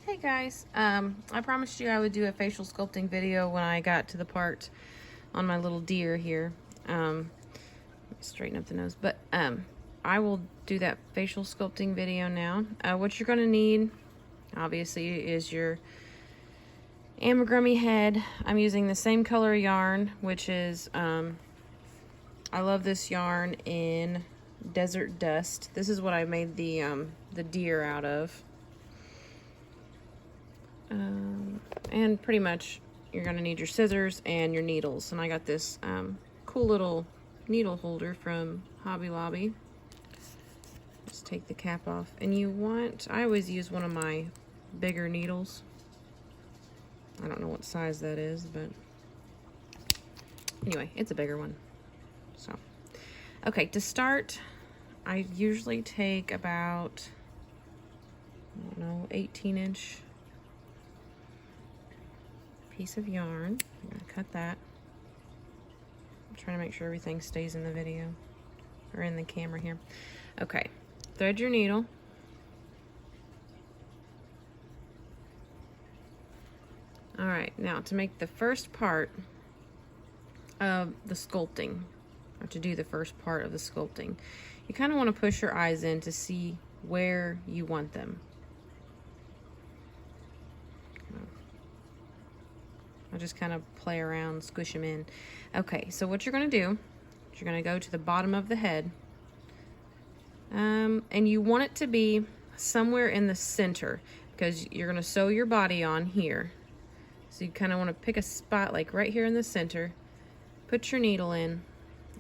Hey guys, I promised you I would do a facial sculpting video when I got to the part on my little deer here. Straighten up the nose, but I will do that facial sculpting video now. What you're gonna need, obviously, is your Amigurumi head. I'm using the same color yarn, which is, I love this yarn in Desert Dust. This is what I made the deer out of. And pretty much you're gonna need your scissors and your needles, and I got this cool little needle holder from Hobby Lobby. Just take the cap off, and I always use one of my bigger needles. I don't know what size that is, but anyway, it's a bigger one. So okay, to start, I usually take about, I don't know, 18-inch piece of yarn. I'm gonna cut that. I'm trying to make sure everything stays in the video or in the camera here. Okay, thread your needle. All right, now to make the first part of the sculpting, or to do the first part of the sculpting, you kind of want to push your eyes in to see where you want them. I'll just kind of play around, squish them in. Okay, so what you're gonna do is you're gonna go to the bottom of the head, and you want it to be somewhere in the center because you're gonna sew your body on here. So you kind of want to pick a spot like right here in the center, put your needle in,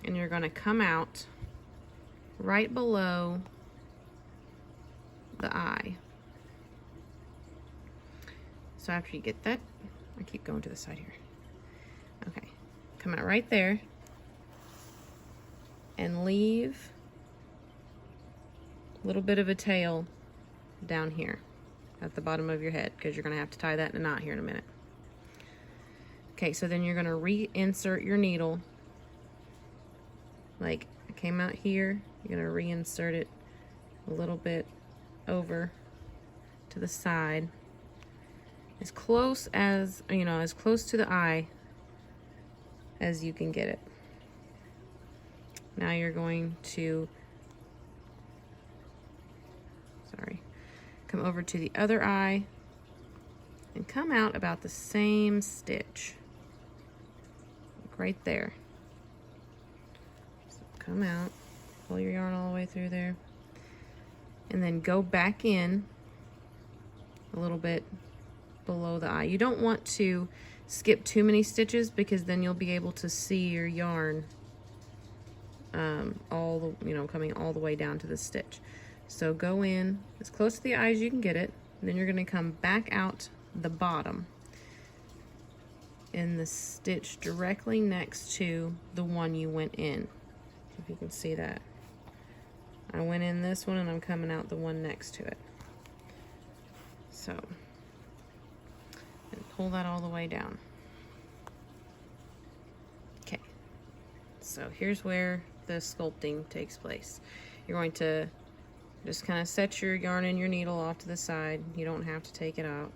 and you're gonna come out right below the eye. So after you get that, I keep going to the side here. Okay, come out right there and leave a little bit of a tail down here at the bottom of your head, because you're gonna have to tie that in a knot here in a minute. Okay, so then you're gonna reinsert your needle. Like, I came out here, you're gonna reinsert it a little bit over to the side, as close as, as close to the eye as you can get it. Now you're going to, come over to the other eye and come out about the same stitch. Like right there. So come out, pull your yarn all the way through there, and then go back in a little bit below the eye. You don't want to skip too many stitches, because then you'll be able to see your yarn coming all the way down to the stitch. So go in as close to the eye as you can get it, and then you're going to come back out the bottom in the stitch directly next to the one you went in. If you can see that. I went in this one and I'm coming out the one next to it. So, and pull that all the way down. Okay, so here's where the sculpting takes place. You're going to just kind of set your yarn and your needle off to the side. You don't have to take it out.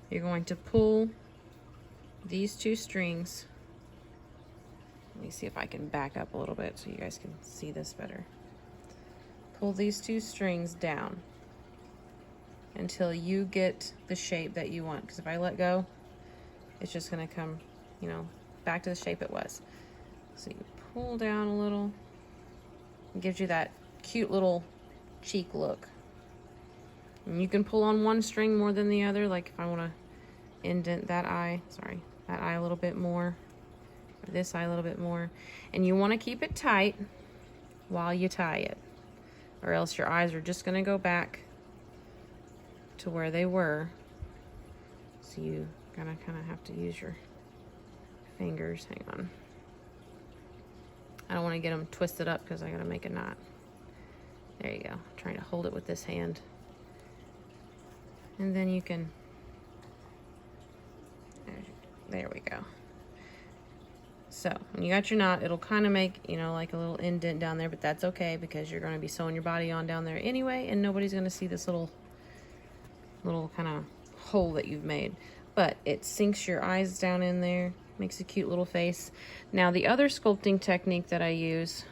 You're going to pull these two strings. Let me see if I can back up a little bit so you guys can see this better. Pull these two strings down until you get the shape that you want, because if I let go, it's just going to come, back to the shape it was. So you pull down a little. It gives you that cute little cheek look. And you can pull on one string more than the other, like if I want to indent that eye a little bit more, or this eye a little bit more. And you want to keep it tight while you tie it, or else your eyes are just going to go back to where they were. So you gotta kind of have to use your fingers. Hang on, I don't want to get them twisted up because I gotta make a knot. There you go. I'm trying to hold it with this hand, and then you can, there we go. So when you got your knot, it'll kind of make, like a little indent down there, but that's okay because you're going to be sewing your body on down there anyway, and nobody's going to see this little kind of hole that you've made. But it sinks your eyes down in there, makes a cute little face. Now the other sculpting technique that I use,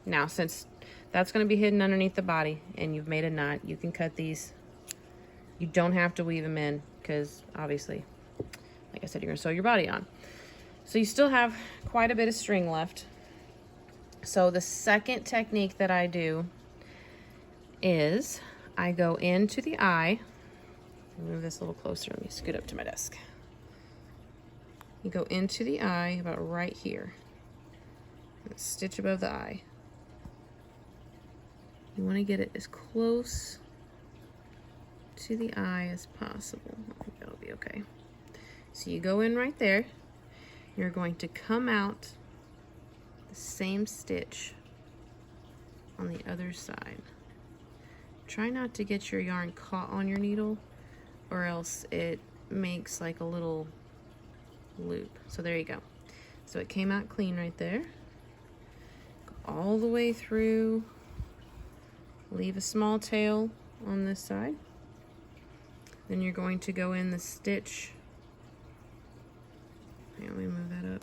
now since that's going to be hidden underneath the body and you've made a knot, you can cut these. You don't have to weave them in because obviously, like I said, you're going to sew your body on. So you still have quite a bit of string left. So the second technique that I do is I go into the eye. Move this a little closer. Let me scoot up to my desk. You go into the eye about right here. Stitch above the eye. You want to get it as close to the eye as possible. I think that'll be okay. So you go in right there. You're going to come out the same stitch on the other side. Try not to get your yarn caught on your needle, or else it makes like a little loop. So there you go. So it came out clean right there. Go all the way through. Leave a small tail on this side. Then you're going to go in the stitch. Let me move that up.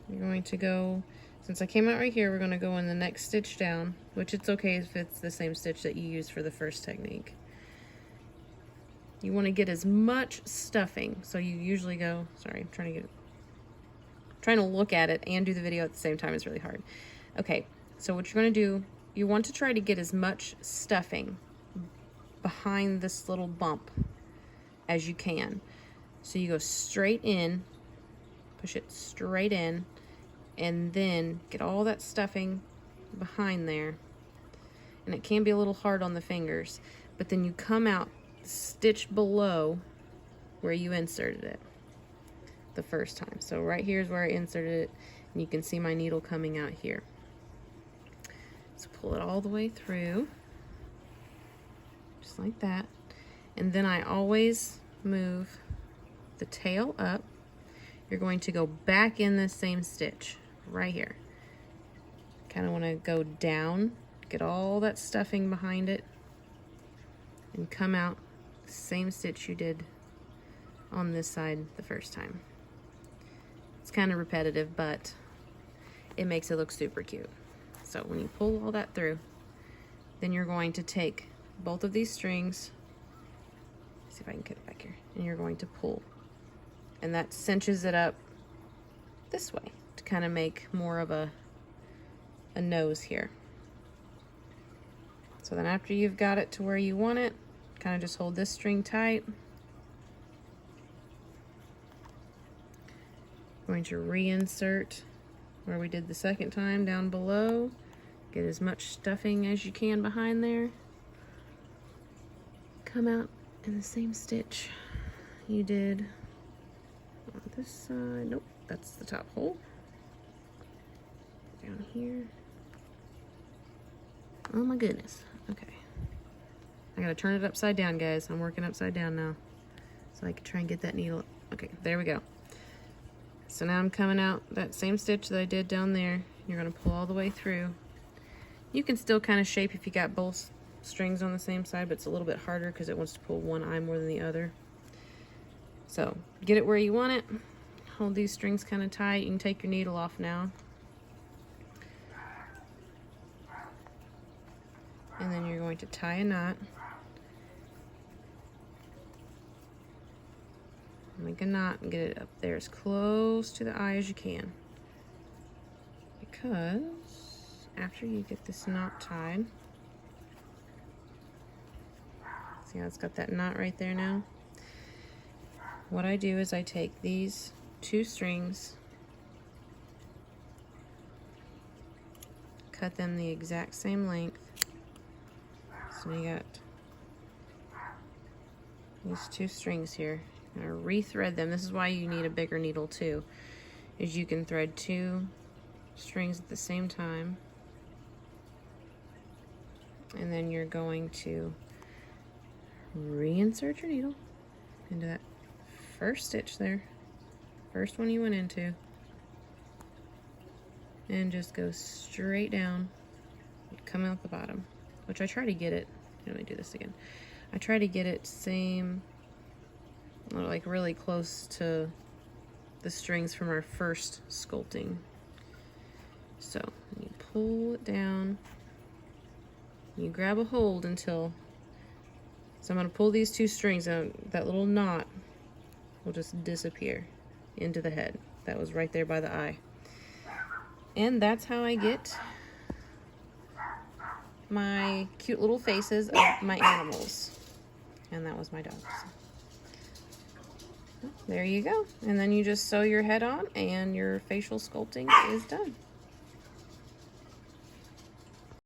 You're going to go, since I came out right here, we're going to go in the next stitch down, which it's okay if it's the same stitch that you used for the first technique. You want to get as much stuffing, so you usually go, sorry, I'm trying to look at it and do the video at the same time is really hard. Okay, so what you're going to do, you want to try to get as much stuffing behind this little bump as you can. So you go straight in, push it straight in, and then get all that stuffing behind there. And it can be a little hard on the fingers, but then you come out stitch below where you inserted it the first time. So right here is where I inserted it, and you can see my needle coming out here. So pull it all the way through, just like that. And then I always move the tail up. You're going to go back in the same stitch right here. Kind of want to go down, get all that stuffing behind it, and come out same stitch you did on this side the first time. It's kind of repetitive, but it makes it look super cute. So when you pull all that through, then you're going to take both of these strings, see if I can get it back here, and you're going to pull. And that cinches it up this way to kind of make more of a nose here. So then after you've got it to where you want it, kind of just hold this string tight. I'm going to reinsert where we did the second time down below. Get as much stuffing as you can behind there. Come out in the same stitch you did on this side. Nope, that's the top hole. Down here. Oh my goodness. Okay. I gotta turn it upside down, guys. I'm working upside down now, so I can try and get that needle. Okay, there we go. So now I'm coming out that same stitch that I did down there. You're gonna pull all the way through. You can still kind of shape if you got both strings on the same side, but it's a little bit harder because it wants to pull one eye more than the other. So get it where you want it. Hold these strings kind of tight. You can take your needle off now. And then you're going to tie a knot. Make a knot and get it up there as close to the eye as you can. Because after you get this knot tied, see how it's got that knot right there now? What I do is I take these two strings, cut them the exact same length. So you got these two strings here. I'm gonna rethread them. This is why you need a bigger needle too, is you can thread two strings at the same time. And then you're going to reinsert your needle into that first stitch there, first one you went into, and just go straight down, come out the bottom, which I try to get it. Let me do this again. I try to get it same, like really close to the strings from our first sculpting. So you pull it down, you grab a hold until, so I'm going to pull these two strings and that little knot will just disappear into the head. That was right there by the eye. And that's how I get my cute little faces of my animals. And that was my dogs. There you go. And then you just sew your head on and your facial sculpting is done.